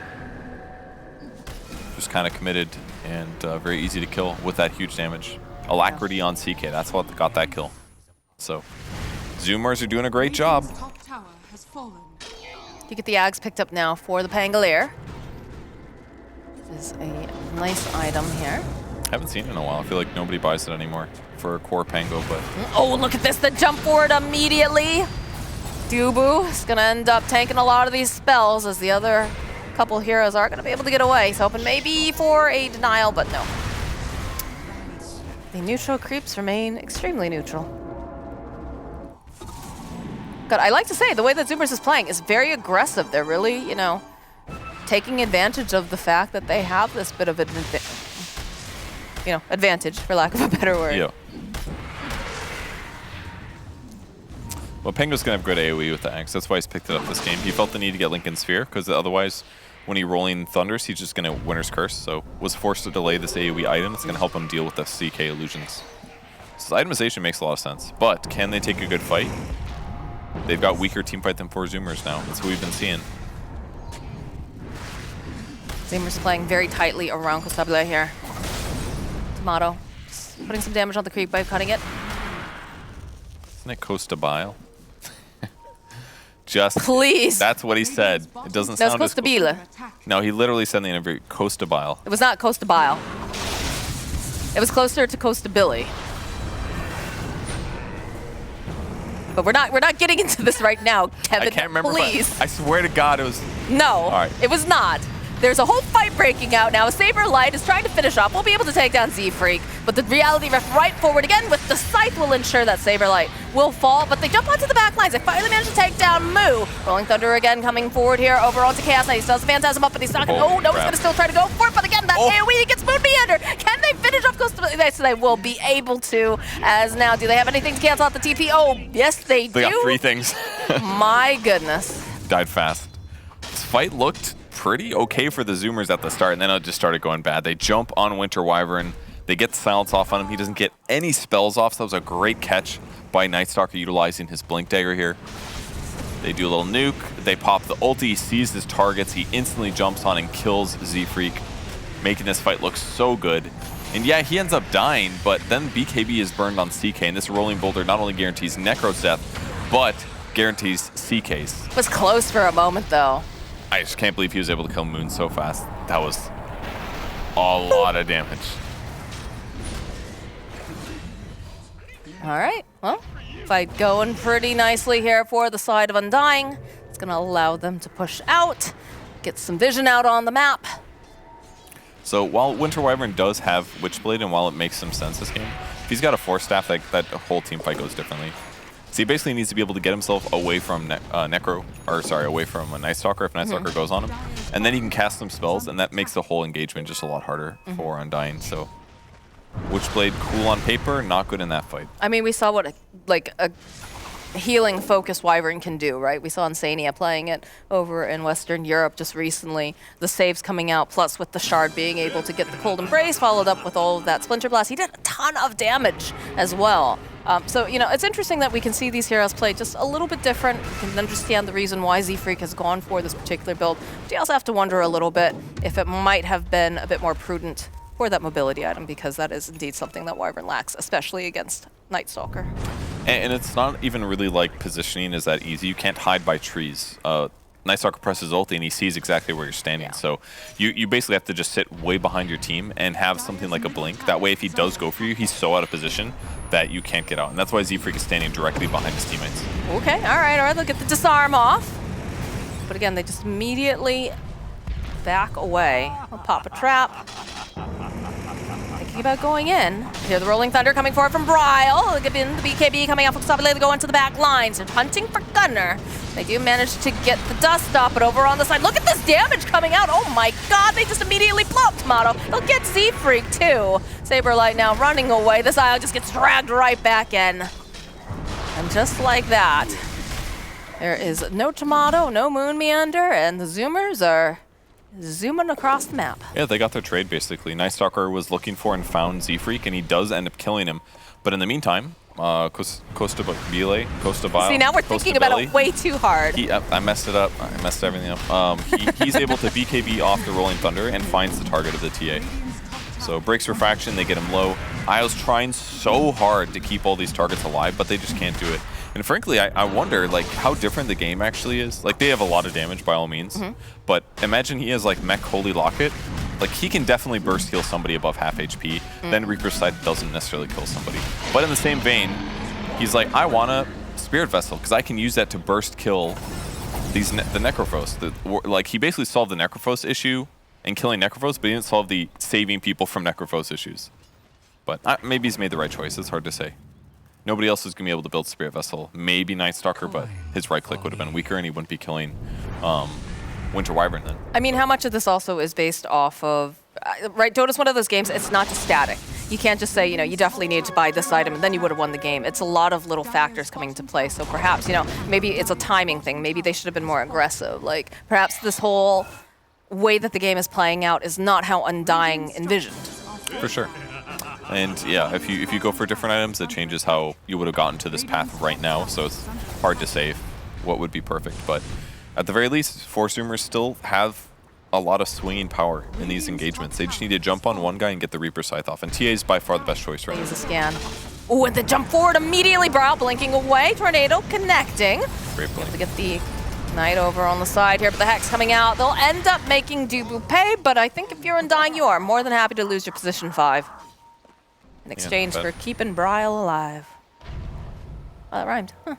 Just kind of committed and very easy to kill with that huge damage. Alacrity on CK, that's what got that kill. So, Zoomers are doing a great job. Top tower has fallen. You get the Ags picked up now for the Pangolier. This is a nice item here. Haven't seen it in a while. I feel like nobody buys it anymore for core Pango, but Oh, look at this, the jump forward immediately. Dubu is gonna end up tanking a lot of these spells as the other couple heroes are gonna be able to get away. He's hoping maybe for a denial, but no. The neutral creeps remain extremely neutral. But I like to say, the way that Zoomers is playing is very aggressive. They're really, taking advantage of the fact that they have this bit of advantage, for lack of a better word. yeah. Well, Pango's going to have good AoE with the Axe. That's why he's picked it up this game. He felt the need to get Lincoln Sphere, because otherwise, when he rolling Thunders, he's just going to Winter's Curse, so was forced to delay this AoE item. It's going to help him deal with the CK illusions. So itemization makes a lot of sense, but can they take a good fight? They've got weaker teamfight than 4 Zoomers now. That's what we've been seeing. Zoomers playing very tightly around Costabile here. Tomato, just putting some damage on the creep by cutting it. Isn't it Costa Bile? Just Please. That's what he said. It doesn't No, it's sound as cool. Costabile. No, he literally said in the interview, Costa Bile. It was not Costabile. It was closer to Costabilly. But we're not getting into this right now, Kevin. I can't remember. Please. I swear to God, it was. No, right. It was not. There's a whole fight breaking out now. Saberlight is trying to finish off. We'll be able to take down Z-Freak, but the Reality Rift right forward again with the Scythe will ensure that Saberlight will fall, but they jump onto the back lines. They finally manage to take down Moo. Rolling Thunder again coming forward here over onto Chaos Knight. He still has the Phantasm up, but he's not going to. Oh, no, he's going to still try to go for it, but again, that AoE gets Moon Meander. Can they finish off Costa? Yes, they will be able to, as now, do they have anything to cancel out the TP? Oh, yes, they do. They got 3 things. My goodness. Died fast. This fight looked pretty okay for the Zoomers at the start, and then it just started going bad. They jump on Winter Wyvern. They get silence off on him. He doesn't get any spells off, so that was a great catch by Night Stalker utilizing his Blink Dagger here. They do a little nuke. They pop the ulti. He sees his targets. He instantly jumps on and kills Z-Freak, making this fight look so good. And yeah, he ends up dying, but then BKB is burned on CK, and this rolling boulder not only guarantees Necro's death, but guarantees CK's. It was close for a moment, though. I just can't believe he was able to kill Moon so fast. That was a lot of damage. All right, well, fight going pretty nicely here for the side of Undying. It's going to allow them to push out, get some vision out on the map. So while Winter Wyvern does have Witchblade, and while it makes some sense this game, if he's got a Force Staff, that whole team fight goes differently. So he basically needs to be able to get himself away from away from a Night Stalker if Night Stalker goes on him, and then he can cast some spells, and that makes the whole engagement just a lot harder for Undying. So Witchblade, cool on paper, not good in that fight. I mean, we saw what a healing focused Wyvern can do, right? We saw Insania playing it over in Western Europe just recently. The saves coming out, plus with the Shard being able to get the Cold Embrace, followed up with all of that Splinter Blast. He did a ton of damage as well. So, you know, it's interesting that we can see these heroes play just a little bit different. We can understand the reason why Z-Freak has gone for this particular build. But you also have to wonder a little bit if it might have been a bit more prudent for that mobility item, because that is indeed something that Wyvern lacks, especially against Night Stalker. And it's not even really like positioning is that easy. You can't hide by trees. Night Stalker presses ulti and he sees exactly where you're standing. Yeah. So you basically have to just sit way behind your team and have something like a blink. That way if he does go for you, he's so out of position that you can't get out. And that's why Z-Freak is standing directly behind his teammates. Okay, all right, they'll get the disarm off. But again, they just immediately back away. I'll pop a trap. Thinking about going in. Hear the Rolling Thunder coming forward from Bryle. Look at the BKB coming off of Sabale. They go into the back lines. They're hunting for Gunner. They do manage to get the dust up, but over on the side, look at this damage coming out. Oh my god, they just immediately blow up Tomato. They'll get Z-Freak too. Saberlight now running away. This Isle just gets dragged right back in. And just like that, there is no Tomato, no Moon Meander, and the Zoomers are zooming across the map. Yeah, they got their trade basically. Night Stalker was looking for and found Z-Freak, and he does end up killing him. But in the meantime, Costa Bile. See, now we're thinking about it way too hard. I messed it up. I messed everything up. He's able to BKB off the Rolling Thunder and finds the target of the TA. So breaks Refraction, they get him low. Isle's trying so hard to keep all these targets alive, but they just can't do it. And frankly, I wonder like how different the game actually is. Like they have a lot of damage by all means, but imagine he has like Mech Holy Locket. Like he can definitely burst heal somebody above half HP. Then Reaper's Scythe doesn't necessarily kill somebody. But in the same vein, he's like, I want a Spirit Vessel because I can use that to burst kill these the Necrophos. Like he basically solved the Necrophos issue and killing Necrophos, but he didn't solve the saving people from Necrophos issues. But maybe he's made the right choice. It's hard to say. Nobody else is going to be able to build Spirit Vessel. Maybe Night Stalker, but his right click would have been weaker and he wouldn't be killing Winter Wyvern then. I mean, how much of this also is based off of, right, Dota's one of those games, it's not just static. You can't just say, you know, you definitely need to buy this item and then you would have won the game. It's a lot of little factors coming into play. So perhaps, you know, maybe it's a timing thing. Maybe they should have been more aggressive. Like, perhaps this whole way that the game is playing out is not how Undying envisioned. For sure. And yeah, if you go for different items, it changes how you would have gotten to this path right now. So it's hard to say what would be perfect. But at the very least, Force Zoomers still have a lot of swinging power in these engagements. They just need to jump on one guy and get the Reaper Scythe off. And TA is by far the best choice right now. Use a scan. Ooh, and the jump forward immediately. Brow blinking away. Tornado connecting. Great play. To get the Knight over on the side here, but the Hex coming out. They'll end up making Dubu pay, but I think if you're Undying, you are more than happy to lose your position 5. In exchange for keeping Bryle alive. Oh, that rhymed. Huh.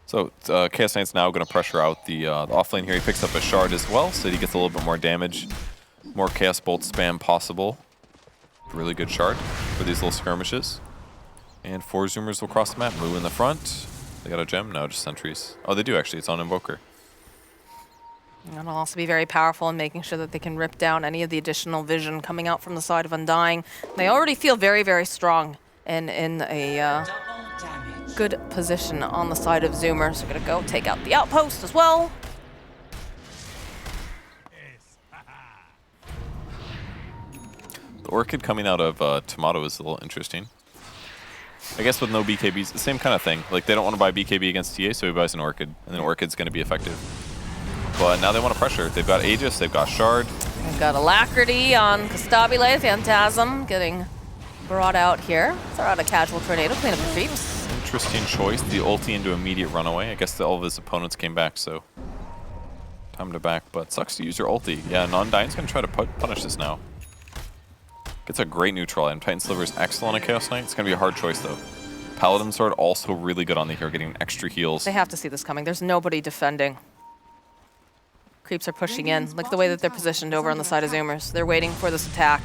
So Chaos Knight's now going to pressure out the offlane here. He picks up a Shard as well, so he gets a little bit more damage. More Chaos Bolt spam possible. Really good Shard for these little skirmishes. And 4 Zoomers will cross the map. Moo in the front. They got a gem? No, just sentries. Oh, they do actually. It's on Invoker. That'll also be very powerful in making sure that they can rip down any of the additional vision coming out from the side of Undying. They already feel very, very strong and in a good position on the side of Zoomers. They're going to go take out the outpost as well. The Orchid coming out of Tomato is a little interesting. I guess with no BKBs, the same kind of thing. Like they don't want to buy BKB against TA, so he buys an Orchid, and then Orchid's going to be effective. But now they want to pressure. They've got Aegis, they've got Shard. We've got Alacrity on Costabile, Phantasm getting brought out here. Throw out a casual tornado, clean up the creeps. Interesting choice. The ulti into immediate runaway. I guess all of his opponents came back, so time to back. But sucks to use your ulti. Yeah, Undying's gonna try to punish this now. Gets a great neutral item. Titan Sliver is excellent on Chaos Knight. It's gonna be a hard choice though. Paladin Sword also really good on the hero, getting extra heals. They have to see this coming. There's nobody defending. Creeps are pushing in. Look at the way that they're positioned over on the side of Zoomers. They're waiting for this attack.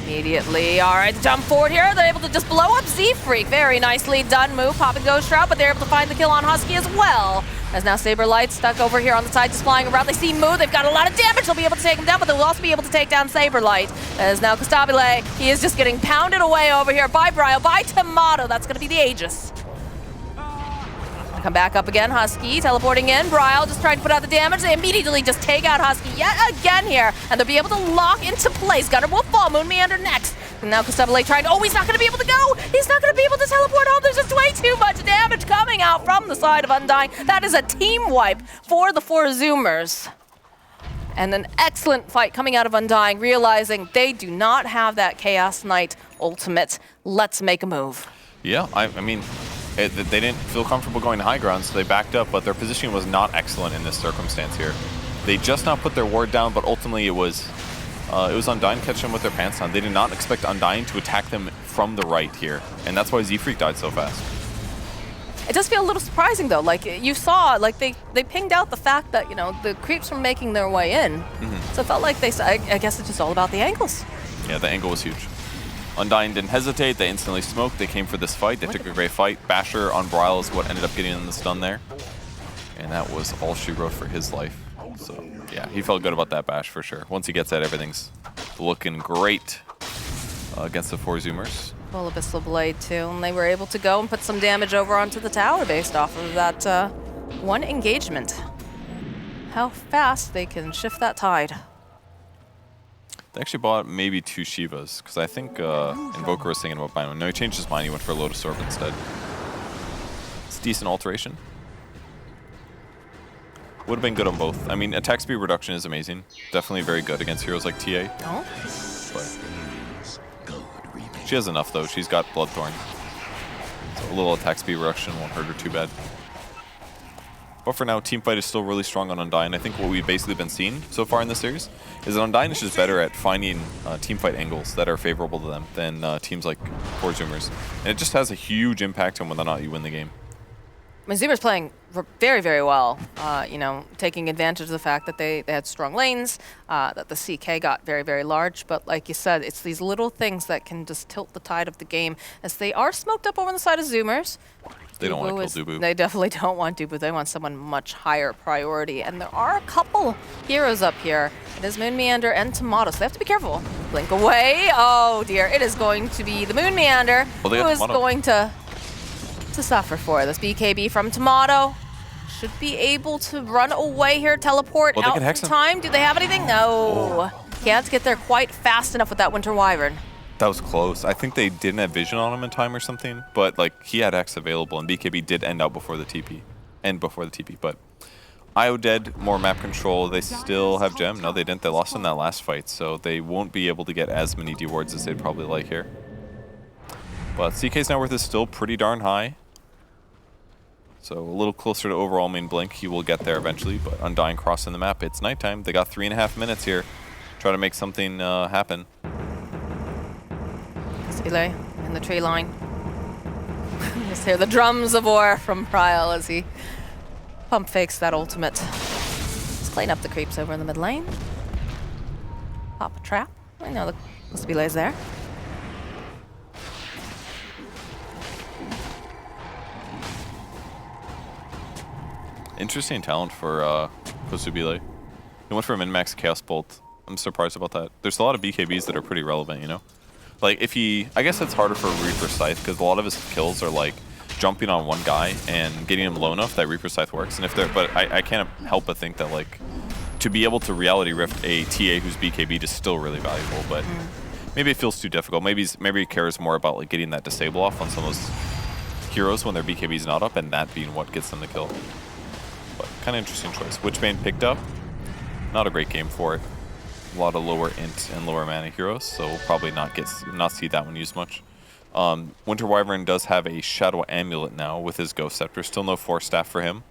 Immediately, all right, jump forward here. They're able to just blow up Z-Freak. Very nicely done move, popping Ghost Shroud, but they're able to find the kill on Husky as well. As now Saberlight stuck over here on the side, just flying around. They see Moo, they've got a lot of damage. They'll be able to take him down, but they'll also be able to take down Saberlight. As now Costabile, he is just getting pounded away over here by Bryle, by Tomato. That's gonna be the Aegis. Come back up again, Husky teleporting in. Bryle just trying to put out the damage. They immediately just take out Husky yet again here, and they'll be able to lock into place. Gunner will fall, Moon Meander next. And now Costabile trying, oh, he's not gonna be able to go! He's not gonna be able to teleport home. There's just way too much damage coming out from the side of Undying. That is a team wipe for the 4 Zoomers. And an excellent fight coming out of Undying, realizing they do not have that Chaos Knight ultimate. Let's make a move. Yeah, I mean, they didn't feel comfortable going high ground, so they backed up, but their positioning was not excellent in this circumstance here. They just now put their ward down, but ultimately it was Undying catching them with their pants down. They did not expect Undying to attack them from the right here, and that's why Z-Freak died so fast. It does feel a little surprising though, like you saw, like they pinged out the fact that, you know, the creeps were making their way in. So it felt like I guess it's just all about the angles. Yeah, the angle was huge. Undying didn't hesitate, they instantly smoked, they came for this fight, they took a great fight. Basher on Bryle is what ended up getting in the stun there. And that was all she wrote for his life. So yeah, he felt good about that bash for sure. Once he gets that, everything's looking great against the 4 Zoomers. Full Abyssal Blade too, and they were able to go and put some damage over onto the tower based off of that one engagement. How fast they can shift that tide. They actually bought maybe 2 Shivas, because I think Invoker was thinking about buying one. No, he changed his mind, he went for a Lotus Orb instead. It's a decent alteration. Would have been good on both. I mean, attack speed reduction is amazing. Definitely very good against heroes like TA. Oh. But she has enough, though. She's got Bloodthorn. So a little attack speed reduction won't hurt her too bad. But for now, Teamfight is still really strong on Undying. I think what we've basically been seeing so far in this series is that Undying is just better at finding teamfight angles that are favorable to them than teams like 4 Zoomers. And it just has a huge impact on whether or not you win the game. I mean, Zoomers playing very, very well, you know, taking advantage of the fact that they had strong lanes, that the CK got very, very large. But like you said, it's these little things that can just tilt the tide of the game as they are smoked up over on the side of Zoomers. They don't want to kill Dubu. They definitely don't want Dubu. They want someone much higher priority. And there are a couple heroes up here. It is Moon Meander and Tomato, so they have to be careful. Blink away. Oh dear, it is going to be the Moon Meander who is going to suffer for this. BKB from Tomato. Should be able to run away here, teleport out in time. Do they have anything? No. Can't get there quite fast enough with that Winter Wyvern. That was close. I think they didn't have vision on him in time or something, but like he had X available, and BKB did end out before the TP. But IO dead, more map control. They still have gem. No, they didn't. They lost in that last fight, so they won't be able to get as many D wards as they'd probably like here. But CK's net worth is still pretty darn high. So a little closer to overall main blink. He will get there eventually, but Undying crossing the map. It's nighttime. They got 3.5 minutes here. Try to make something happen. Delay in the tree line. Just hear the drums of war from Pryle as he pump fakes that ultimate. Let's clean up the creeps over in the mid lane. Pop a trap. I know the belay's there. Interesting talent for Kosubile. He went for a min-max Chaos Bolt. I'm surprised about that. There's a lot of BKBs that are pretty relevant, you know? Like, if he... I guess it's harder for Reaper Scythe, because a lot of his kills are, like, jumping on one guy and getting him low enough that Reaper Scythe works. And if they're... But I can't help but think that, like, to be able to Reality Rift a TA who's BKB is still really valuable, but maybe it feels too difficult. Maybe he cares more about, like, getting that disable off on some of those heroes when their BKB's not up, and that being what gets them the kill. But kind of interesting choice. Witchbane picked up. not a great game for it. A lot of lower int and lower mana heroes, so we'll probably not see that one used much. Winter Wyvern does have a Shadow Amulet now with his Ghost Scepter. Still no Force Staff for him.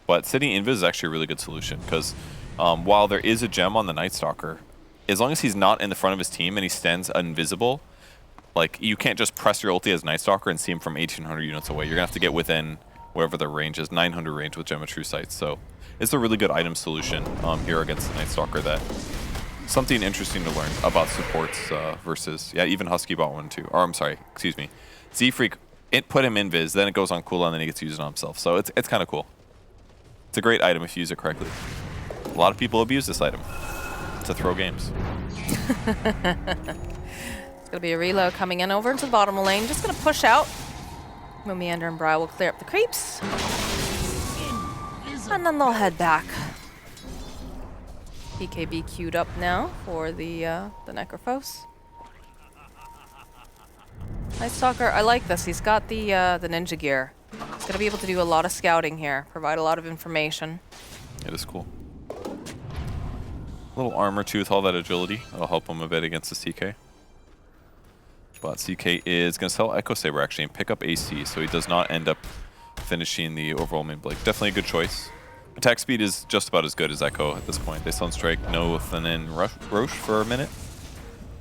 But City Invis is actually a really good solution because while there is a gem on the Night Stalker, as long as he's not in the front of his team and he stands invisible, like you can't just press your ulti as Night Stalker and see him from 1,800 units away. You're going to have to get within wherever the range is, 900 range with Gem of True Sight. So it's a really good item solution here against the Night Stalker. That something interesting to learn about supports versus, yeah, even Husky bought one too. Or I'm sorry, excuse me. Z-Freak, it put him in Viz, then it goes on cooldown, then he gets used on himself. So it's kind of cool. It's a great item if you use it correctly. A lot of people abuse this item to throw games. It's going to be a reload coming in over into the bottom lane. Just going to push out. Meander and Bri will clear up the creeps. And then they'll head back. BKB queued up now for the Necrophos. Night Stalker, I like this. He's got the ninja gear. He's going to be able to do a lot of scouting here, provide a lot of information. It is cool. A little armor too with all that agility. That'll help him a bit against the CK. But CK is going to sell Echo Saber actually and pick up AC, so he does not end up finishing the overall main Blake. Definitely a good choice. Attack speed is just about as good as Echo at this point. They Sunstrike, no and then Roche for a minute.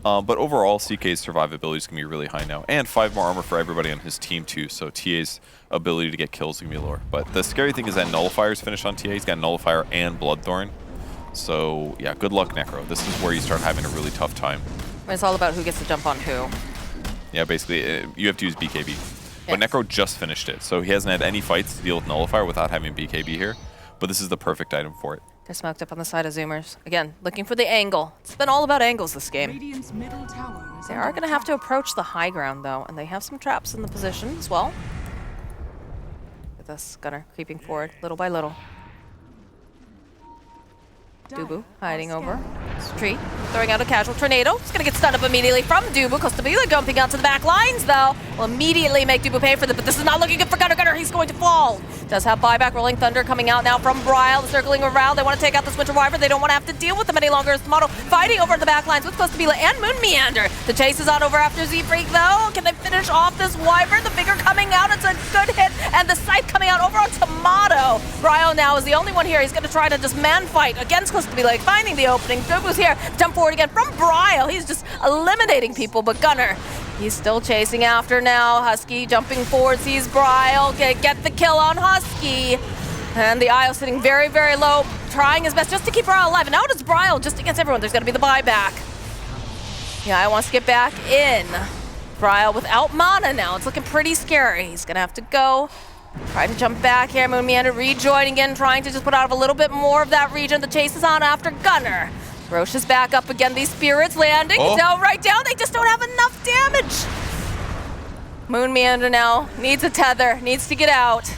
But overall, CK's survivability is going to be really high now. And 5 more armor for everybody on his team too, so TA's ability to get kills is going to be lower. But the scary thing is that Nullifier's finished on TA. He's got Nullifier and Bloodthorn. So yeah, good luck, Necro. This is where you start having a really tough time. It's all about who gets to jump on who. Yeah, basically, you have to use BKB. But Yes. Necro just finished it, so he hasn't had any fights to deal with Nullifier without having BKB here. But this is the perfect item for it. They're smoked up on the side of Zoomers. Again, looking for the angle. It's been all about angles this game. Radiant's middle tower is They are going to have to approach the high ground, though, and they have some traps in the position as well. With this Gunner creeping forward little by little. Dubu hiding over this tree, throwing out a casual tornado. He's going to get stunned up immediately from Dubu. Costabila jumping out to the back lines, though. Will immediately make Dubu pay for this, but this is not looking good for Gunner. Gunner, he's going to fall. Does have buyback. Rolling Thunder coming out now from Bryle, circling around. They want to take out this Winter Wyvern. They don't want to have to deal with them any longer. As Tomato fighting over the back lines with Costabila and Moon Meander. The chase is on over after Z-Freak, though. Can they finish off this Wyvern? The Vigor coming out. It's a good hit. And the Scythe coming out over on Tomato. Bryle now is the only one here. He's going to try to just man fight against Costabila, finding the opening. Dubu's here. Jump forward again from Bryle. He's just eliminating people, but Gunner, he's still chasing after now. Husky jumping forward, sees Bryle. Get the kill on Husky. And the Isle sitting very, very low, trying his best just to keep Bryle alive. And now it is Bryle just against everyone. There's going to be the buyback. Yeah, I wants to get back in. Bryle without mana now. It's looking pretty scary. He's going to have to go. Try to jump back here. Moon Meander rejoining again, trying to just put out a little bit more of that region. The chase is on after Gunner. Roche is back up again. These spirits landing. Oh. Down, right down. They just don't have enough damage. Moon Meander now needs a tether, needs to get out.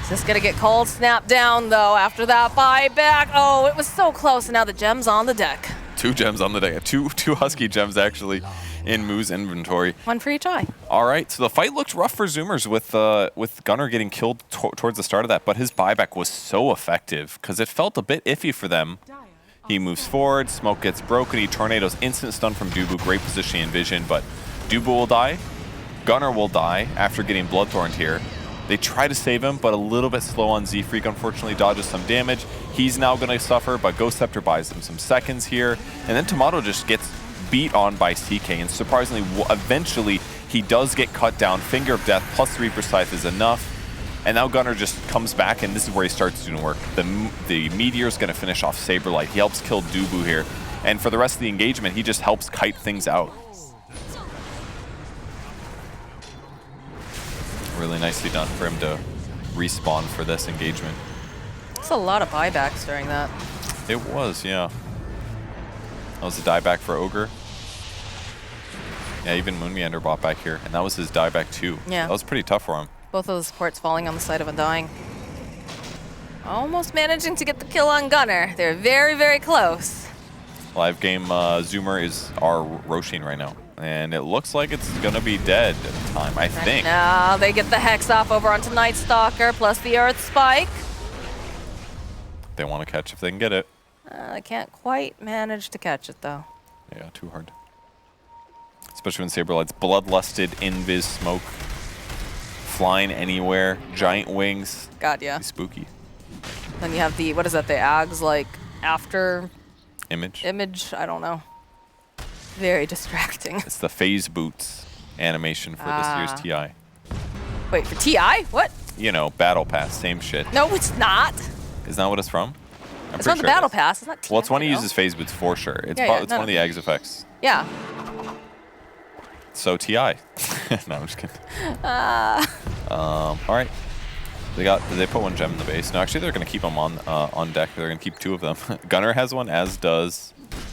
Is this going to get cold snap down, though, after that buyback? Oh, it was so close, and now the gem's on the deck. 2 gems on the deck. Two Husky gems, actually, in Moo's inventory. One for each eye. All right, so the fight looked rough for Zoomers with Gunner getting killed towards the start of that, but his buyback was so effective because it felt a bit iffy for them. He moves forward, smoke gets broken, he tornadoes instant stun from Dubu, great positioning and vision, but Dubu will die, Gunner will die after getting Bloodthorned here. They try to save him, but a little bit slow on Z-Freak, unfortunately dodges some damage. He's now going to suffer, but Ghost Scepter buys him some seconds here, and then Tomato just gets beat on by CK, and surprisingly, eventually, he does get cut down. Finger of Death plus 3 per scythe is enough. And now Gunner just comes back, and this is where he starts doing work. The Meteor's going to finish off Saberlight. He helps kill Dubu here. And for the rest of the engagement, he just helps kite things out. Really nicely done for him to respawn for this engagement. It's a lot of buybacks during that. It was, yeah. That was a dieback for Ogre. Yeah, even Moon Meander bought back here, and that was his dieback too. Yeah. That was pretty tough for him. Both of the supports falling on the side of Undying. Almost managing to get the kill on Gunner. They're very, very close. Live game Zoomer are Roshing right now. And it looks like it's going to be dead at the time, I think. Now they get the Hex off over onto Night Stalker, plus the Earth Spike. They want to catch if they can get it. I can't quite manage to catch it, though. Yeah, too hard. Especially when Saberlight's bloodlusted, invis smoke, flying anywhere, giant wings. God, yeah. He's spooky. Then you have the, what is that, the Ags, like, after Image. image? I don't know. Very distracting. It's the phase boots animation for this year's TI. Wait, for TI? What? You know, Battle Pass, same shit. No, it's not. Isn't that what it's from? I'm It's pretty on the sure it Battle is. Pass. It's not TI. Well, it's when he though. uses phase boots for sure. It's, Yeah, it's no, one of the Eggs effects. Yeah. So TI. No, I'm just kidding. All right. They put one gem in the base. No, actually, they're going to keep them on deck. They're going to keep 2 of them. Gunner has one, as does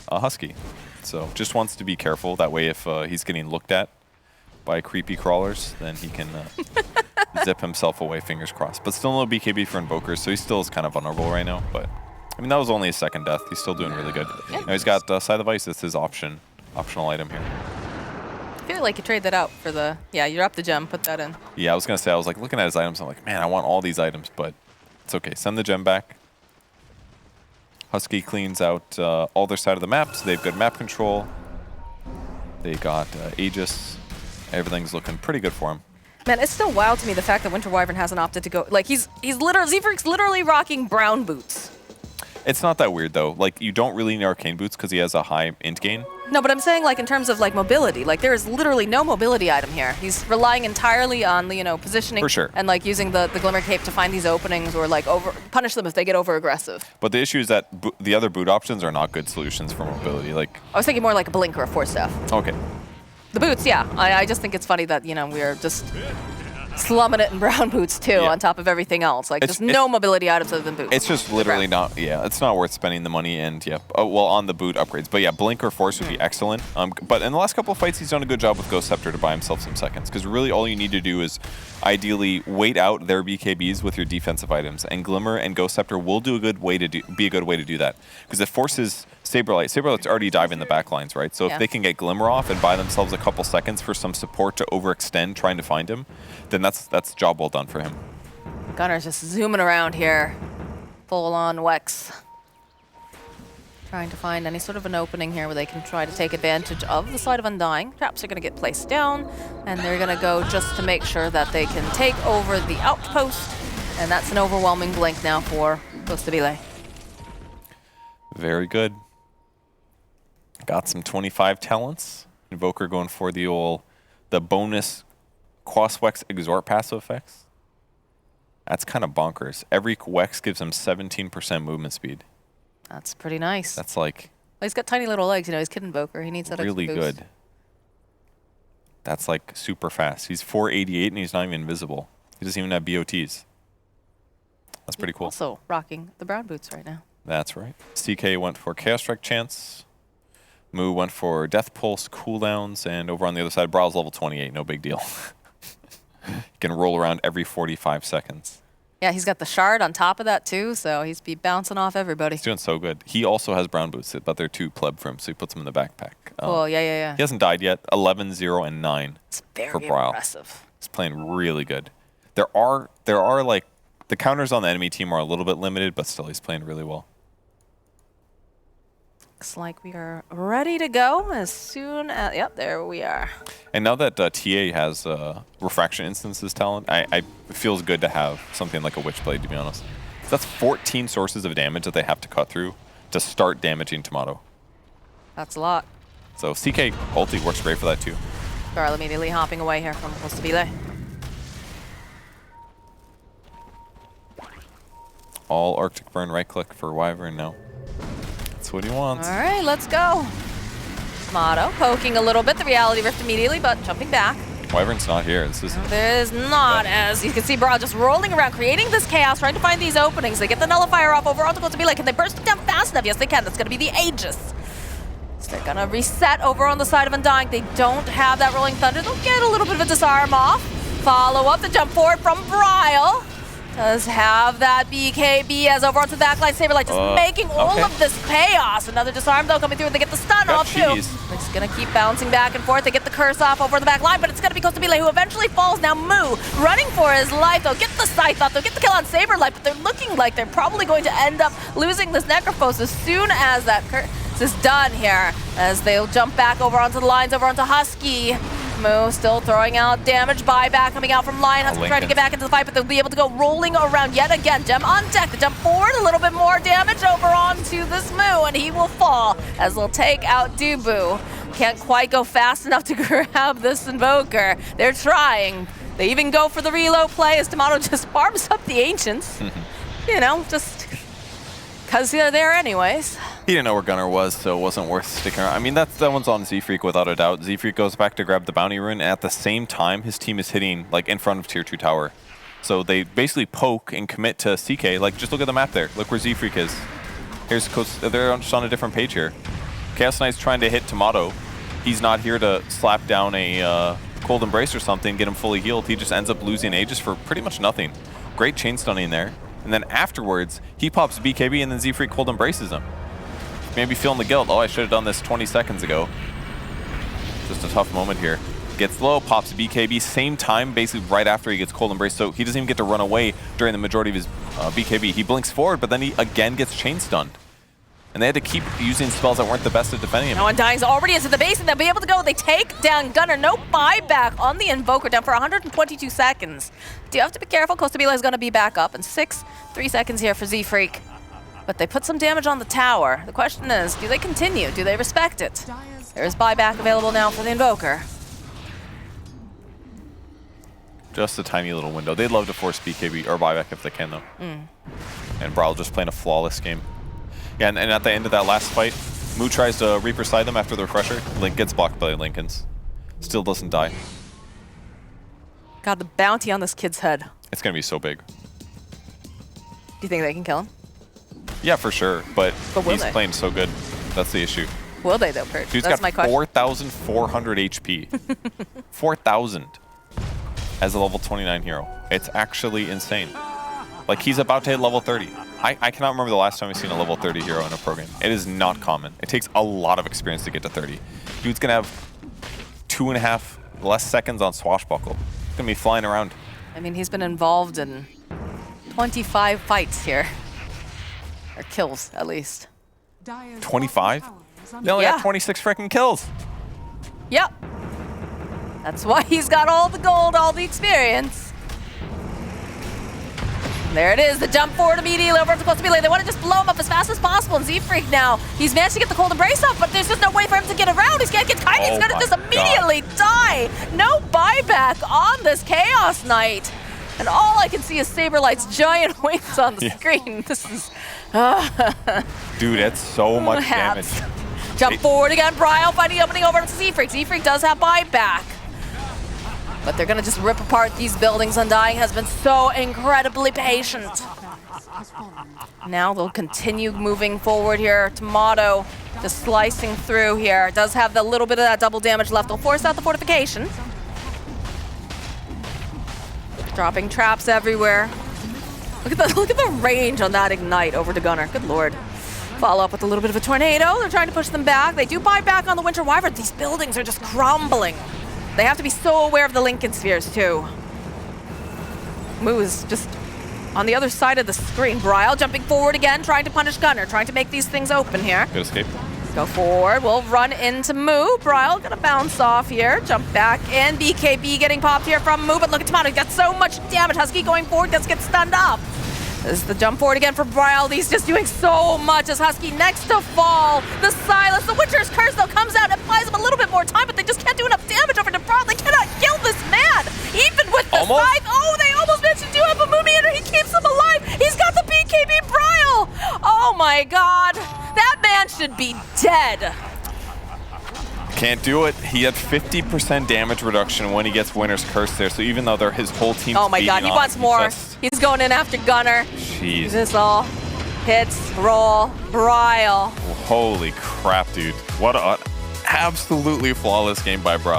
Husky. So just wants to be careful. That way, if he's getting looked at by creepy crawlers, then he can zip himself away, fingers crossed. But still no BKB for Invokers, so he still is kind of vulnerable right now. But, I mean, that was only his 2nd death. He's still doing really good. Yeah. Now he's got Scythe of Ice. That's his optional item here. I feel like you trade that out for the, yeah, you're up the gem, put that in. Yeah, I was going to say, I was like looking at his items. I'm like, man, I want all these items, but it's okay. Send the gem back. Husky cleans out all their side of the map, so they've good map control. They got Aegis. Everything's looking pretty good for him. Man, it's still wild to me the fact that Winter Wyvern hasn't opted to go, like, he's literally, Zefrik's literally rocking brown boots. It's not that weird, though. Like, you don't really need Arcane Boots because he has a high int gain. No, but I'm saying, like, in terms of, like, mobility, like, there is literally no mobility item here. He's relying entirely on, you know, positioning. For sure. And, like, using the Glimmer Cape to find these openings or, like, punish them if they get over-aggressive. But the issue is that the other boot options are not good solutions for mobility. Like, I was thinking more like a Blink or a Force Staff. okay. The boots, yeah. I just think it's funny that, you know, we're just slumming it in brown boots, too, Yeah. on top of everything else. Like, It's- just no mobility items other than boots. It's just literally not, yeah, it's not worth spending the money and, yeah, well, on the boot upgrades. But yeah, Blink or Force would be excellent. But in the last couple of fights, he's done a good job with Ghost Scepter to buy himself some seconds. Because really all you need to do is ideally wait out their BKBs with your defensive items. And Glimmer and Ghost Scepter will be a good way to do that. Because it forces Saberlight's already diving the back lines, right? So Yeah. if they can get Glimmer off and buy themselves a couple seconds for some support to overextend trying to find him, then that's job well done for him. Gunner's just zooming around here. Full on Wex. Trying to find any sort of an opening here where they can try to take advantage of the side of Undying. Traps are going to get placed down, and they're going to go just to make sure that they can take over the outpost. And that's an overwhelming blink now for Costabile. Very good. Got some 25 talents. Invoker going for the bonus Quas-Wex Exhort passive effects. That's kind of bonkers. Every Wex gives him 17% movement speed. That's pretty nice. That's like Well, he's got tiny little legs, you know, he's Kid Invoker. He needs that really extra boost. good. That's like super fast. He's 488 and he's not even invisible. He doesn't even have BOTs. That's pretty cool. Also rocking the brown boots right now. That's right. CK went for Chaos Strike Chance. Moo went for Death Pulse cooldowns, and over on the other side, Brow's level 28, no big deal. He can roll around every 45 seconds. Yeah, he's got the shard on top of that too, so he's be bouncing off everybody. He's doing so good. He also has brown boots, but they're too pleb for him, so he puts them in the backpack. Cool, yeah. He hasn't died yet. 11, 0, and 9 It's very for Bryle. impressive. He's playing really good. There are like, the counters on the enemy team are a little bit limited, but still he's playing really well. Looks like we are ready to go as soon as, yep, there we are. And now that TA has Refraction Instances talent, it feels good to have something like a Witchblade, to be honest. So that's 14 sources of damage that they have to cut through to start damaging Tomato. That's a lot. So CK ulti works great for that too. Garl immediately hopping away here from Costabile. All Arctic Burn right click for Wyvern now. That's what he wants. All right, let's go. Tomato poking a little bit, the Reality Rift immediately, but jumping back. Wyvern's not here. This is There is not, as you can see, Brawl just rolling around, creating this chaos, trying to find these openings. They get the Nullifier off over onto Costabile. Can they burst it down fast enough? Yes, they can. That's going to be the Aegis. So they're going to reset over on the side of Undying. They don't have that Rolling Thunder. They'll get a little bit of a disarm off. Follow up the jump forward from Bryle. Does have that BKB as over onto the backline. Saberlight just making all of this chaos. Another disarm though coming through. They get the stun off too. It's gonna keep bouncing back and forth. They get the curse off over the back line, but it's gonna be Costabile who eventually falls. Now Moo running for his life. They'll get the scythe off. They'll get the kill on Saberlight, but they're looking like they're probably going to end up losing this Necrophos as soon as that curse is done here. As they'll jump back over onto the lines, over onto Husky. Moo still throwing out damage. Buyback coming out from Lion. Husky trying to get back into the fight, but they'll be able to go rolling around yet again. Gem on deck. The jump forward. A little bit more damage over onto this Moo, and he will fall as they'll take out Dubu. Can't quite go fast enough to grab this Invoker. They're trying. They even go for the reload play as Tomato just farms up the Ancients. You know, just because they're there anyways. He didn't know where Gunnar was, so it wasn't worth sticking around. I mean, that one's on Z-Freak without a doubt. Z-Freak goes back to grab the bounty rune, and at the same time, his team is hitting like in front of tier 2 tower. So they basically poke and commit to CK. Like, just look at the map there. Look where Z-Freak is. Here's they're just on a different page here. Chaos Knight's trying to hit Tomato. He's not here to slap down a Cold Embrace or something, get him fully healed. He just ends up losing Aegis for pretty much nothing. Great chain stunning there. And then afterwards, he pops BKB and then Z-Freak Cold Embraces him. Maybe feeling the guilt. Oh, I should have done this 20 seconds ago. Just a tough moment here. Gets low, pops BKB, same time, basically right after he gets Cold Embrace, so he doesn't even get to run away during the majority of his BKB. He blinks forward, but then he again gets chain stunned. And they had to keep using spells that weren't the best at defending him. Now Undying's already into the base, and they'll be able to go. They take down Gunnar. No buyback on the Invoker, down for 122 seconds. Do you have to be careful? Costabile is going to be back up in 3 seconds here for Z-Freak. But they put some damage on the tower. The question is, do they continue? Do they respect it? There's buyback available now for the Invoker. Just a tiny little window. They'd love to force BKB or buyback if they can, though. And Brawl just playing a flawless game. Yeah, and at the end of that last fight, Moo tries to Reaper side them after the refresher. Link gets blocked by Lincolns. Still doesn't die. God, the bounty on this kid's head. It's going to be so big. Do you think they can kill him? Yeah, for sure, but will he's they? playing so good. That's the issue. Will they, though, Kurt? Dude's That's got my question. 4,400 HP. 4,000 as a level 29 hero. It's actually insane. Like, he's about to hit level 30. I cannot remember the last time I've seen a level 30 hero in a pro game. It is not common. It takes a lot of experience to get to 30. Dude's going to have 2.5 less seconds on Swashbuckle. He's going to be flying around. I mean, he's been involved in 25 fights here. Or kills, at least. 25? They only got 26 freaking kills. Yep. That's why he's got all the gold, all the experience. There it is, the jump forward immediately over to Costabile. They want to just blow him up as fast as possible. And Z-Freak now, he's managed to get the Cold Embrace up, but there's just no way for him to get around. He's going to get tiny. He's going to just immediately die. No buyback on this Chaos Knight. And all I can see is Saberlight's giant wings on the screen. This is... Dude, that's so much damage. Jump forward again. Bryle finding the opening over to Z-Freak. Z-Freak does have buyback. But they're going to just rip apart these buildings. Undying has been so incredibly patient. Now they'll continue moving forward here. Tomato just slicing through here. Does have the little bit of that double damage left. They'll force out the fortification. Dropping traps everywhere. Look at the range on that Ignite over to Gunnar. Good lord. Follow up with a little bit of a tornado. They're trying to push them back. They do buy back on the Winter Wyvern. These buildings are just crumbling. They have to be so aware of the Lincoln Spheres, too. Moo is just on the other side of the screen. Bryle jumping forward again, trying to punish Gunnar, trying to make these things open here. Good escape. Go forward. We'll run into Moo. Bryle gonna bounce off here. Jump back in. BKB getting popped here from Moo, but look at Tomato. He got so much damage. Husky going forward. Does get stunned up. This is the jump forward again for Bryle. He's just doing so much as Husky next to fall. The silence, the Witcher's Curse, though, comes out and buys him a little bit more time, but they just can't do enough damage over to Bryle. They cannot kill this man, even with the scythe. Oh, they almost managed to do it, but Moomiander, he keeps him alive. He's got the BKB Bryle. Oh, my God. That man should be dead. Can't do it. He had 50% damage reduction when he gets Winter's Curse there, so even though they're his whole team. Oh my God, he wants more. He's going in after Gunnar. Jeez. This all hits, roll, Bryle. Holy crap, dude. What an absolutely flawless game by Brawl.